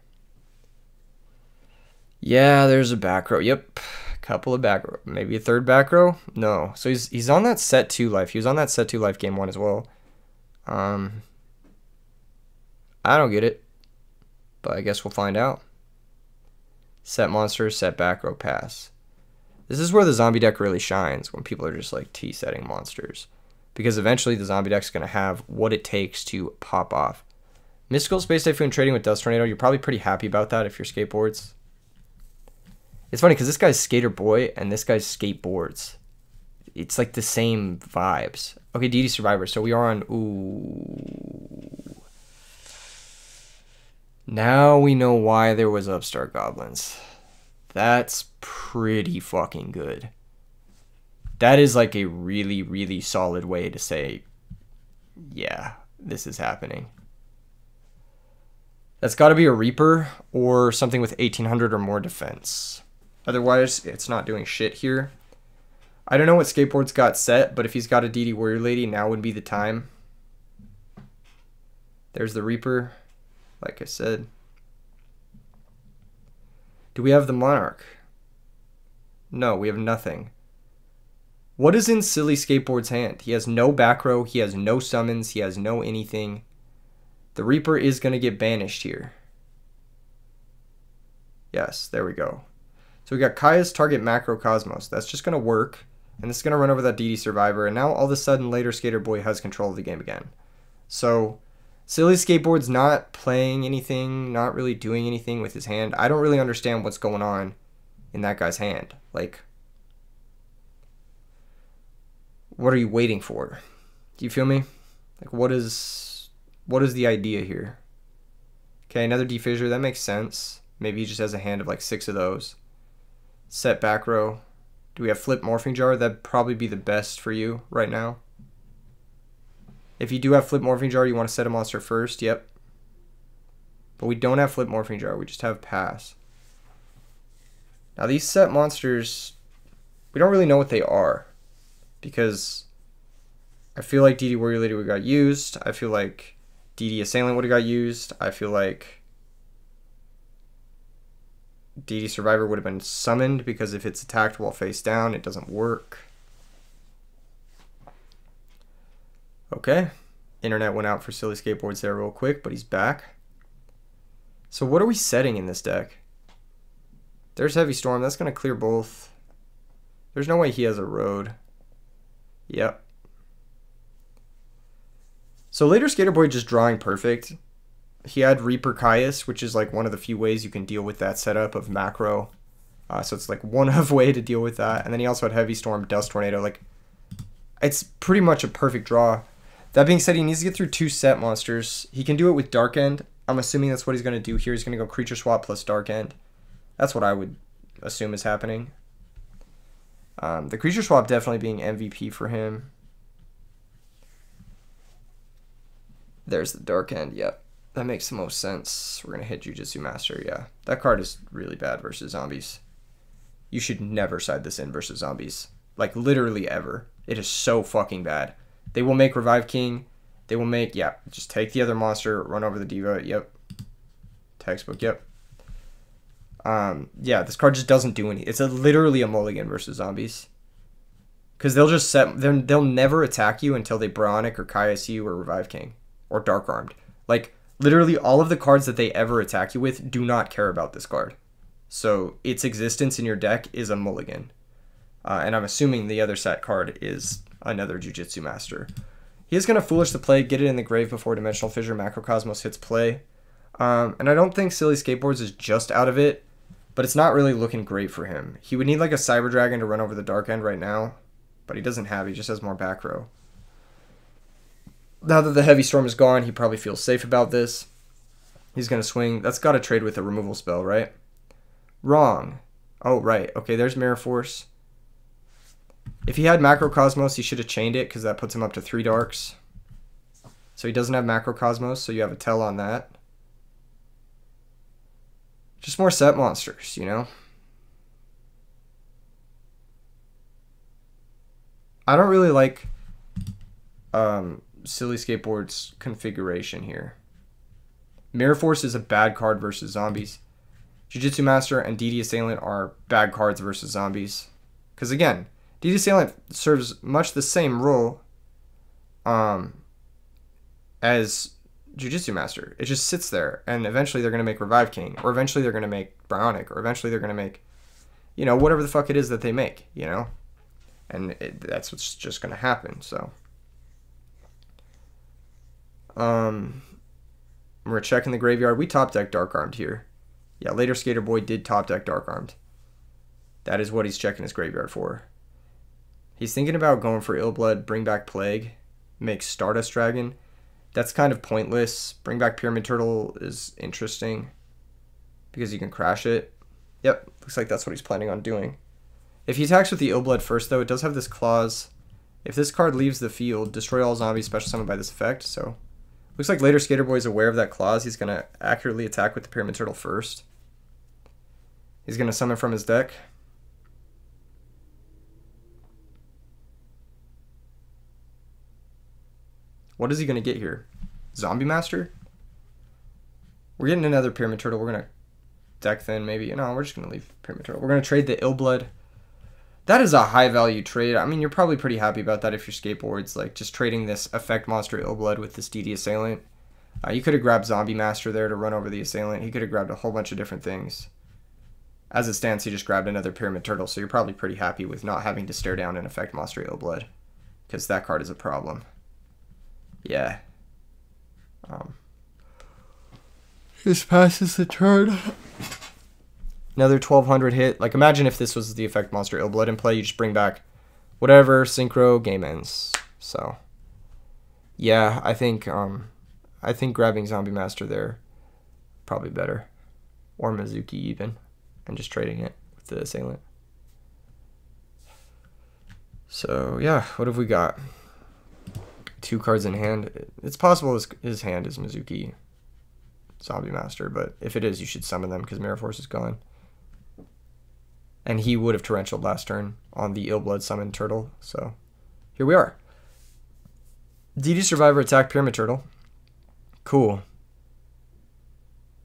Yeah, there's a back row. Yep, couple of back row. Maybe a third back row? No. So he's on that set 2 life. He was on that set 2 life game 1 as well. I don't get it, but I guess we'll find out. Set monster, set back row, pass. This is where the zombie deck really shines, when people are just like T-setting monsters. Because eventually the zombie deck's going to have what it takes to pop off. Mystical Space Typhoon trading with Dust Tornado, you're probably pretty happy about that if you're Skateboards. It's funny because this guy's Skater Boy and this guy's Skateboards. It's like the same vibes. Okay, DD Survivor, so we are on... Ooh. Now we know why there was Upstart Goblins. That's pretty fucking good. That is like a really, really solid way to say, yeah, this is happening. That's got to be a Reaper or something with 1800 or more defense. Otherwise, it's not doing shit here. I don't know what Skateboard's got set, but if he's got a DD Warrior Lady, now would be the time. There's the Reaper, like I said. Do we have the Monarch? No, we have nothing. What is in Silly Skateboard's hand? He has no back row, he has no summons, he has no anything. The Reaper is going to get banished here. Yes, there we go. So we got Kaya's target Macrocosmos. That's just going to work. And this is going to run over that DD Survivor. And now all of a sudden, Later Skater Boy has control of the game again. So, Silly Skateboard's not playing anything, not really doing anything with his hand. I don't really understand what's going on in that guy's hand. Like, what are you waiting for? Do you feel me? Like, what is the idea here? Okay, another defissure. That makes sense. Maybe he just has a hand of like 6 of those. Set back row. Do we have flip morphing jar? That'd probably be the best for you right now. If you do have flip morphing jar, you want to set a monster first. Yep. But we don't have flip morphing jar. We just have pass. Now these set monsters, we don't really know what they are. Because I feel like DD Warrior Lady would have got used. I feel like DD Assailant would have got used. I feel like DD Survivor would have been summoned because if it's attacked while face down, it doesn't work. Okay. Internet went out for Silly Skateboards there real quick, but he's back. So what are we setting in this deck? There's Heavy Storm. That's going to clear both. There's no way he has a road. Yep. So Later Skater Boy just drawing perfect. He had Reaper Caius, which is like one of the few ways you can deal with that setup of macro. So it's like one of way to deal with that. And then he also had Heavy Storm, Dust Tornado. Like, it's pretty much a perfect draw. That being said, he needs to get through 2 set monsters. He can do it with Dark End. I'm assuming that's what he's going to do here. He's going to go Creature Swap plus Dark End. That's what I would assume is happening. The Creature Swap definitely being MVP for him. There's the Dark End, yep. That makes the most sense. We're going to hit Jujutsu Master, yeah. That card is really bad versus zombies. You should never side this in versus zombies. Like, literally ever. It is so fucking bad. They will make Revive King. They will make, yeah, just take the other monster, run over the Diva, yep. Textbook, yep. Yeah, this card just doesn't do anything. It's literally a mulligan versus zombies. Because they'll just set, they'll never attack you until they Bronic or Caius you or Revive King. Or Dark Armed. Like, literally all of the cards that they ever attack you with do not care about this card. So its existence in your deck is a mulligan. And I'm assuming the other set card is another Jujutsu Master. He is going to Foolish the Play, get it in the grave before Dimensional Fissure Macrocosmos hits play. And I don't think Silly Skateboards is just out of it, but it's not really looking great for him. He would need like a Cyber Dragon to run over the Dark End right now, but he doesn't have, he just has more back row. Now that the Heavy Storm is gone, he probably feels safe about this. He's going to swing. That's got to trade with a removal spell, right? Wrong. Oh, right. Okay, there's Mirror Force. If he had Macrocosmos, he should have chained it because that puts him up to 3 darks. So he doesn't have Macrocosmos, so you have a tell on that. Just more set monsters, you know? I don't really like Silly Skateboard's configuration here. Mirror Force is a bad card versus zombies. Jujutsu Master and DD Assailant are bad cards versus zombies. Because again, DD Assailant serves much the same role as Jujutsu Master. It just sits there, and eventually they're going to make Revive King, or eventually they're going to make Bionic, or eventually they're going to make, you know, whatever the fuck it is that they make, you know? And that's what's just going to happen, so. We're checking the graveyard. We top deck Dark Armed here. Yeah, Later Skater Boy did top deck Dark Armed. That is what he's checking his graveyard for. He's thinking about going for Ill Blood, bring back Plague, make Stardust Dragon. That's kind of pointless. Bring back Pyramid Turtle is interesting because you can crash it. Yep, looks like that's what he's planning on doing. If he attacks with the Ill Blood first, though, it does have this clause. If this card leaves the field, destroy all zombies special summoned by this effect. So, looks like Later Skater Boy is aware of that clause. He's going to accurately attack with the Pyramid Turtle first. He's going to summon from his deck. What is he going to get here? Zombie Master? We're getting another Pyramid Turtle. We're going to deck thin, maybe. No, we're just going to leave Pyramid Turtle. We're going to trade the Ill Blood. That is a high value trade. I mean, you're probably pretty happy about that if you're Skateboards. Like, just trading this Effect Monster Ill Blood with this DD Assailant. You could have grabbed Zombie Master there to run over the Assailant. He could have grabbed a whole bunch of different things. As it stands, he just grabbed another Pyramid Turtle, so you're probably pretty happy with not having to stare down an Effect Monster Illblood, because that card is a problem. Yeah. This passes the turn. Another 1200 hit. Like, imagine if this was the Effect Monster Illblood in play. You just bring back whatever, Synchro, game ends. So, yeah, I think grabbing Zombie Master there probably better, or Mizuki even, and just trading it with the Assailant. So yeah, what have we got? 2 cards in hand. It's possible his hand is Mizuki Zombie Master, but if it is, you should summon them because Mirror Force is gone. And he would have Torrentialed last turn on the Illblood summoned turtle. So here we are. DD Survivor attack Pyramid Turtle. Cool.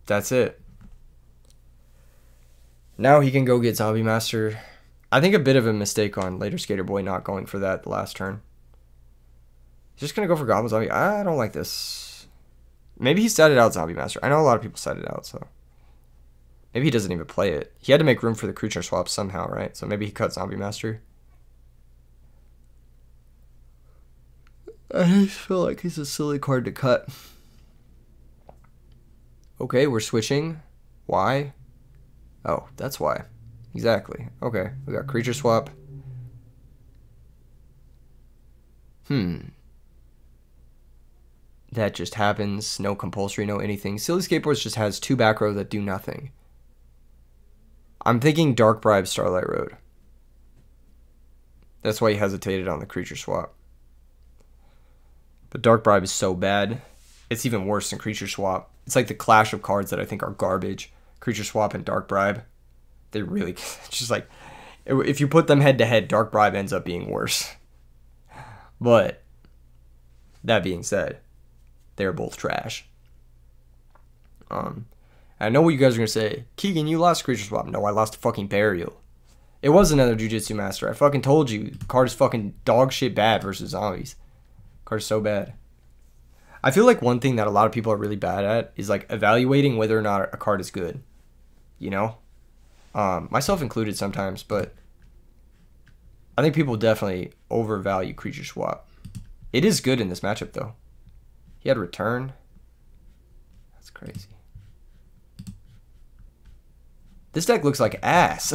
That's it. Now he can go get Zombie Master. I think a bit of a mistake on Later Skater Boy not going for that the last turn. He's just going to go for Goblin Zombie. I don't like this. Maybe he started out Zombie Master. I know a lot of people started out, so. Maybe he doesn't even play it. He had to make room for the creature swap somehow, right? So maybe he cut Zombie Master. I just feel like he's a silly card to cut. Okay, we're switching. Why? Oh, that's why. Exactly. Okay, we got creature swap. That just happens. No compulsory, no anything. Silly Skateboards just has 2 back row that do nothing. I'm thinking Dark Bribe Starlight Road. That's why he hesitated on the creature swap. But Dark Bribe is so bad. It's even worse than creature swap. It's like the clash of cards that I think are garbage. Creature swap and Dark Bribe. They really, just like, if you put them head to head, Dark Bribe ends up being worse. But that being said, they're both trash. I know what you guys are gonna say. Keegan, you lost creature swap. No, I lost a fucking burial. It was another Jujutsu Master. I fucking told you. Card is fucking dog shit bad versus zombies. Card is so bad. I feel like one thing that a lot of people are really bad at is like evaluating whether or not a card is good. You know? Myself included sometimes, but I think people definitely overvalue creature swap. It is good in this matchup though. He had return. That's crazy. This deck looks like ass.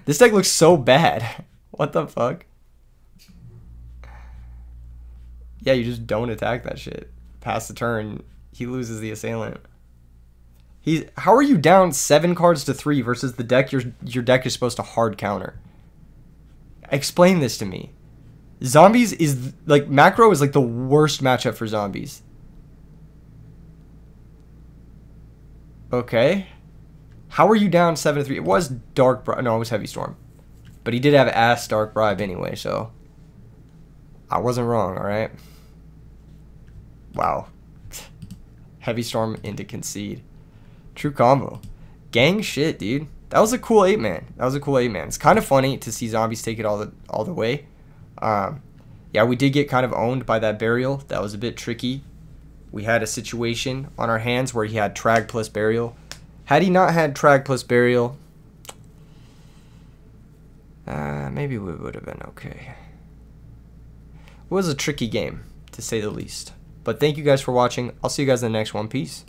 This deck looks so bad. What the fuck? Yeah, you just don't attack that shit. Pass the turn, he loses the Assailant. How are you down 7 cards to 3 versus the deck your deck is supposed to hard counter? Explain this to me. Zombies is like macro is like the worst matchup for zombies. Okay. How are you down 7 to 3? It was Dark Bribe. No, it was Heavy Storm. But he did have ass Dark Bribe anyway, so I wasn't wrong, alright? Wow. Heavy Storm into Concede. True combo. Gang shit, dude. That was a cool 8-man. That was a cool 8-man. It's kind of funny to see zombies take it all the way. Yeah, we did get kind of owned by that burial. That was a bit tricky. We had a situation on our hands where he had Trag plus Burial. Had he not had Trag plus Burial, maybe we would have been okay. It was a tricky game, to say the least. But thank you guys for watching. I'll see you guys in the next one. Peace.